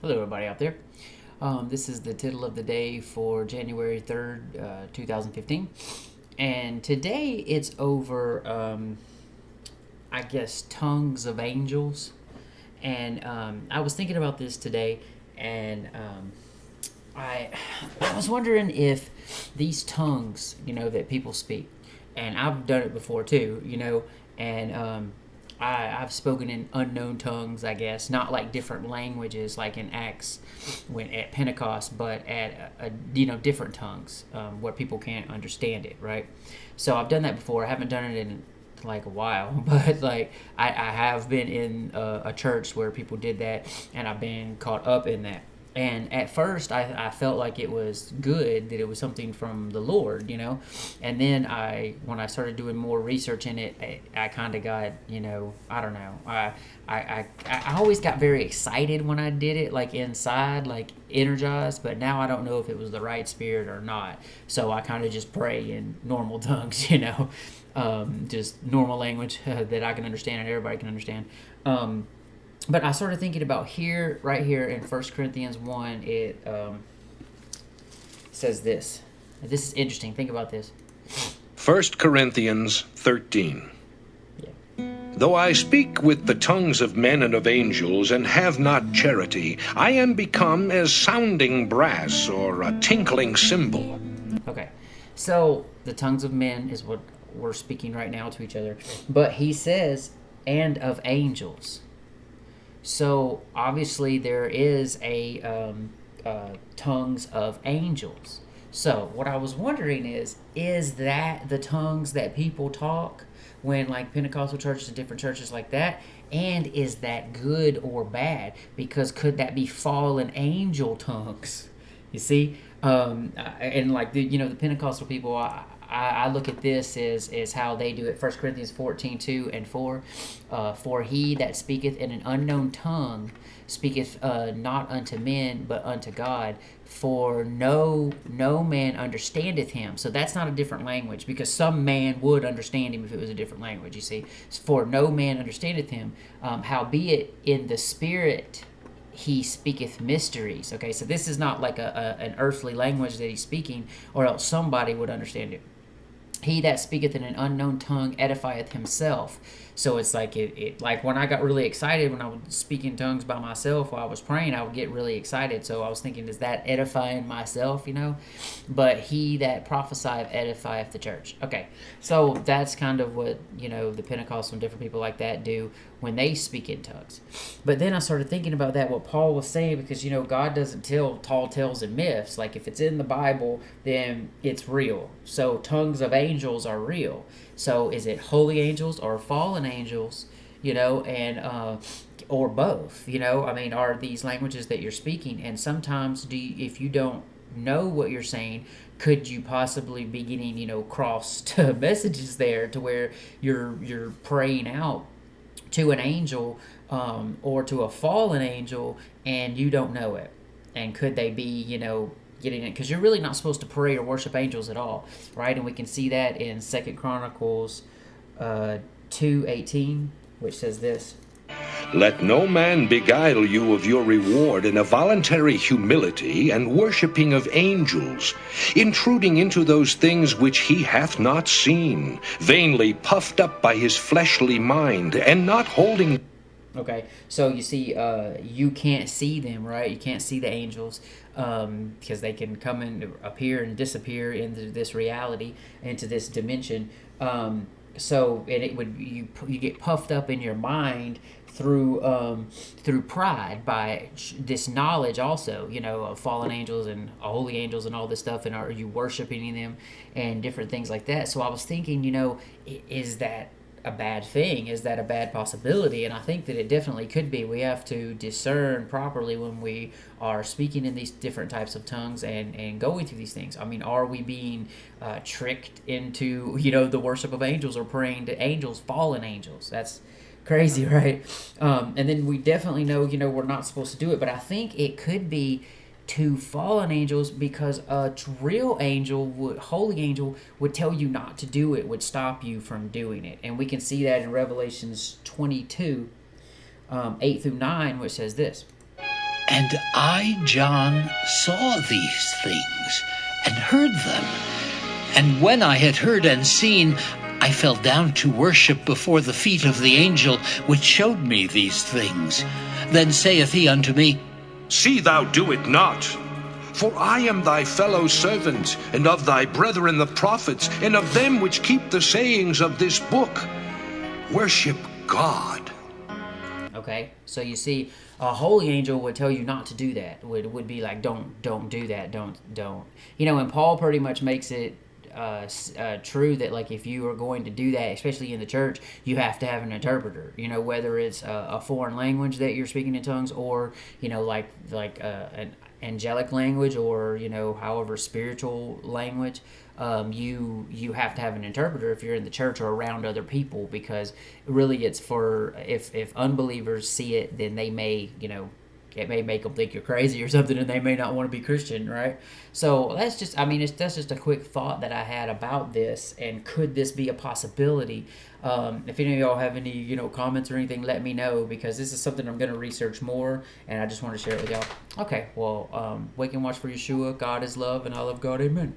Hello, everybody out there. This is the Tittle of the Day for January 3rd, 2015. And today it's over, I guess, tongues of angels. And I was thinking about this today, and I, I was wondering if these tongues, that people speak, and I've done it before too, and I've spoken in unknown tongues, I guess, not like different languages, like in Acts, when at Pentecost, but at different tongues where people can't understand it, right? So I've done that before. I haven't done it in like a while, but like I have been in a church where people did that, and I've been caught up in that. And at first, I felt like it was good, that it was something from the Lord, And then when I started doing more research in it, I kind of got, I don't know. I always got very excited when I did it, like inside, like energized. But now I don't know if it was the right spirit or not. So I kind of just pray in normal tongues, just normal language that I can understand and everybody can understand. But I started thinking about right here in 1 Corinthians 1, it says this. This is interesting. Think about this. 1 Corinthians 13. Yeah. Though I speak with the tongues of men and of angels, and have not charity, I am become as sounding brass or a tinkling cymbal. Okay. So the tongues of men is what we're speaking right now to each other. But he says, and of angels. So obviously there is a tongues of angels. So what I was wondering is that the tongues that people talk when like Pentecostal churches and different churches like that, and is that good or bad? Because could that be fallen angel tongues? You see, and like the Pentecostal people, I look at this as how they do it. 1 Corinthians 14:2 and 4. For he that speaketh in an unknown tongue speaketh not unto men, but unto God. For no man understandeth him. So that's not a different language, because some man would understand him if it was a different language, you see. For no man understandeth him. Howbeit in the spirit he speaketh mysteries. Okay, so this is not like an earthly language that he's speaking, or else somebody would understand it. He that speaketh in an unknown tongue edifieth himself. So it's like it like when I got really excited when I would speak in tongues by myself while I was praying, I would get really excited. So I was thinking, is that edifying myself, But he that prophesieth edifieth the church. Okay, so that's kind of what, the Pentecostal and different people like that do when they speak in tongues. But then I started thinking about that, what Paul was saying, because, God doesn't tell tall tales and myths. Like if it's in the Bible, then it's real. So tongues of angels are real. So is it holy angels or fallen angels, and or both, are these languages that you're speaking? And sometimes if you don't know what you're saying, could you possibly be getting, crossed messages there to where you're praying out to an angel or to a fallen angel and you don't know it? And could they be, getting it? Because you're really not supposed to pray or worship angels at all, right? And we can see that in 2 Chronicles 2:18, which says this. Let no man beguile you of your reward in a voluntary humility and worshipping of angels, intruding into those things which he hath not seen, vainly puffed up by his fleshly mind, and not holding. Okay, so you see, you can't see them, right? You can't see the angels because they can come and appear and disappear into this reality, into this dimension. So and it would you get puffed up in your mind through pride by this knowledge also, of fallen angels and holy angels and all this stuff, and are you worshiping them and different things like that. So I was thinking, is that a bad thing? Is that a bad possibility? And I think that it definitely could be. We have to discern properly when we are speaking in these different types of tongues and going through these things. I mean, are we being tricked into, the worship of angels or praying to angels, fallen angels? That's crazy, right? And then we definitely know, we're not supposed to do it. But I think it could be to fallen angels, because a real angel, holy angel, would tell you not to do it, would stop you from doing it. And we can see that in Revelations 22, 8 through 9, which says this. And I, John, saw these things and heard them. And when I had heard and seen, I fell down to worship before the feet of the angel which showed me these things. Then saith he unto me, See thou do it not. For I am thy fellow servant, and of thy brethren the prophets, and of them which keep the sayings of this book. Worship God. Okay, so you see, a holy angel would tell you not to do that. Would be like, don't do that, don't. And Paul pretty much makes it true that, like, if you are going to do that, especially in the church, you have to have an interpreter. Whether it's a foreign language that you're speaking in tongues, or like an angelic language, or however spiritual language. You have to have an interpreter if you're in the church or around other people, because really it's for if unbelievers see it, then they may it may make them think you're crazy or something, and they may not want to be Christian, right? So that's just that's just a quick thought that I had about this, and could this be a possibility? If any of y'all have any comments or anything, let me know, because this is something I'm going to research more, and I just want to share it with y'all. Okay, well, wake and watch for Yeshua. God is love, and I love God. Amen.